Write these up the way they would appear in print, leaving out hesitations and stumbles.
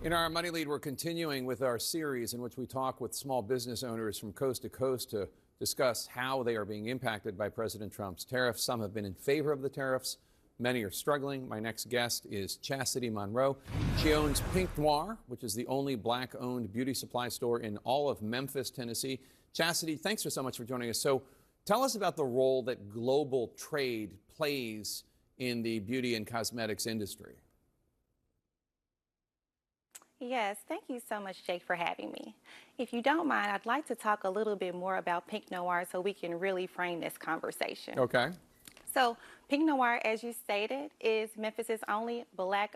In our Money Lead, we're continuing with our series in which we talk with small business owners from coast to coast to discuss how they are being impacted by President Trump's tariffs. Some have been in favor of the tariffs. Many are struggling. My next guest is Chasity Monroe. She owns Pink Noire, which is the only black-owned beauty supply store in all of Memphis, Tennessee. Chasity, thanks so much for joining us. So tell us about the role that global trade plays in the beauty and cosmetics industry. Yes, thank you so much, Jake, for having me. If you don't mind, I'd like to talk a little bit more about Pink Noire so we can really frame this conversation. Okay. So Pink Noire, as you stated, is Memphis's only black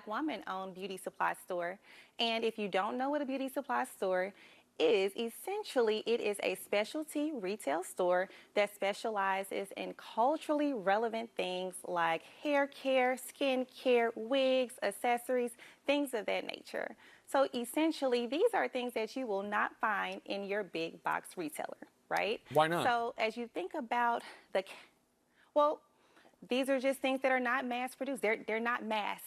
woman-owned beauty supply store. And if you don't know what a beauty supply store is, essentially it is a specialty retail store that specializes in culturally relevant things like hair care, skin care, wigs, accessories, things of that nature. So essentially these are things that you will not find in your big box retailer, right? Why not? So as you think about these are just things that are not mass produced. They're not mass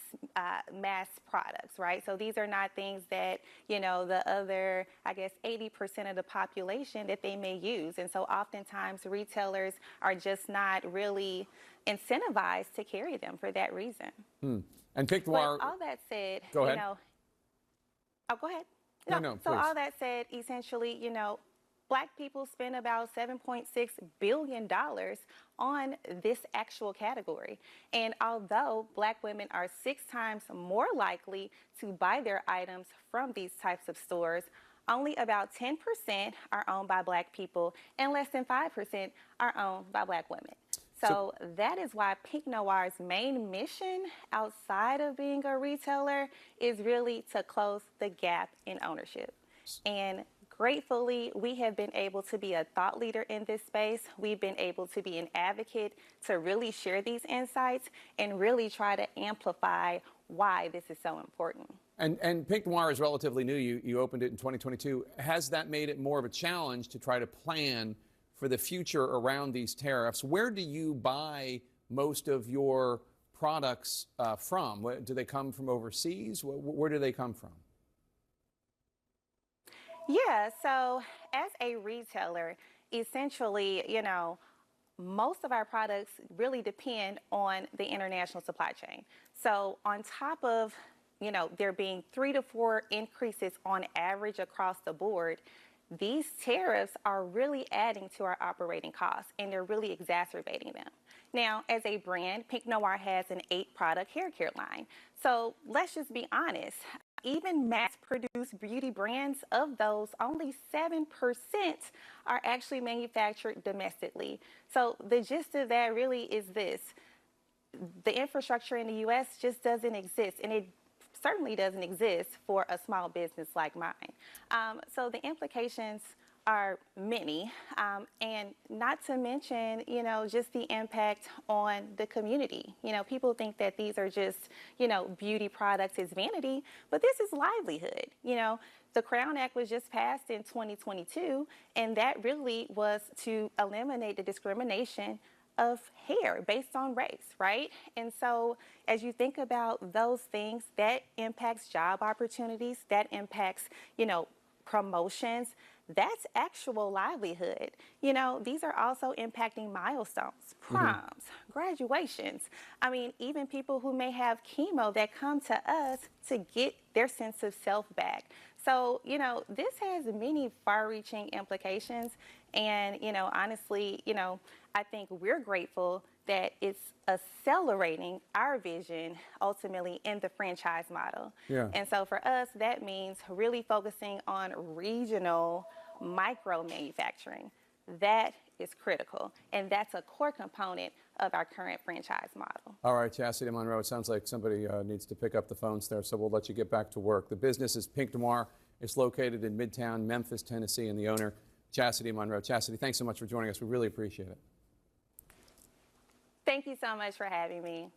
products, right? So these are not things that, you know, the other, I guess, 80% of the population that they may use. And so oftentimes retailers are just not really incentivized to carry them for that reason. And Pink Noire. But all that said, go ahead. Go ahead. No, so please. all that said, essentially, you know, Black people spend about $7.6 billion on this actual category. And although Black women are 6 times more likely to buy their items from these types of stores, only about 10% are owned by Black people and less than 5% are owned by Black women. So that is why Pink Noire's main mission outside of being a retailer is really to close the gap in ownership. And gratefully, we have been able to be a thought leader in this space. We've been able to be an advocate to really share these insights and really try to amplify why this is so important. And Pink Noire is relatively new. You opened it in 2022. Has that made it more of a challenge to try to plan for the future around these tariffs? Where do you buy most of your products from? Do they come from overseas? Where do they come from? Yeah, so as a retailer, essentially, you know, most of our products really depend on the international supply chain. So on top of, you know, there being 3 to 4 increases on average across the board, these tariffs are really adding to our operating costs and they're really exacerbating them. Now, as a brand, Pink Noire has an 8-product hair care line. So let's just be honest. Even mass-produced beauty brands, of those, only 7% are actually manufactured domestically. So the gist of that really is this. The infrastructure in the U.S. just doesn't exist, and it certainly doesn't exist for a small business like mine. So the implications are many, and not to mention, you know, just the impact on the community. You know, people think that these are just, you know, beauty products is vanity, but this is livelihood. You know, the Crown Act was just passed in 2022, and that really was to eliminate the discrimination of hair based on race, right? And so as you think about those things, that impacts job opportunities, that impacts, you know, promotions. That's actual livelihood. You know, these are also impacting milestones, proms, graduations. I mean, even people who may have chemo that come to us to get their sense of self back. So, you know, this has many far-reaching implications. And, you know, honestly, you know, I think we're grateful that it's accelerating our vision ultimately in the franchise model. Yeah. And so for us, that means really focusing on regional micro manufacturing. That is critical, and that's a core component of our current franchise model. All right, Chasity Monroe, it sounds like somebody needs to pick up the phones there, so we'll let you get back to work. The business is Pink Noire. It's located in Midtown Memphis, Tennessee, and the owner, Chasity Monroe. Chasity, thanks so much for joining us. We really appreciate it. Thank you so much for having me.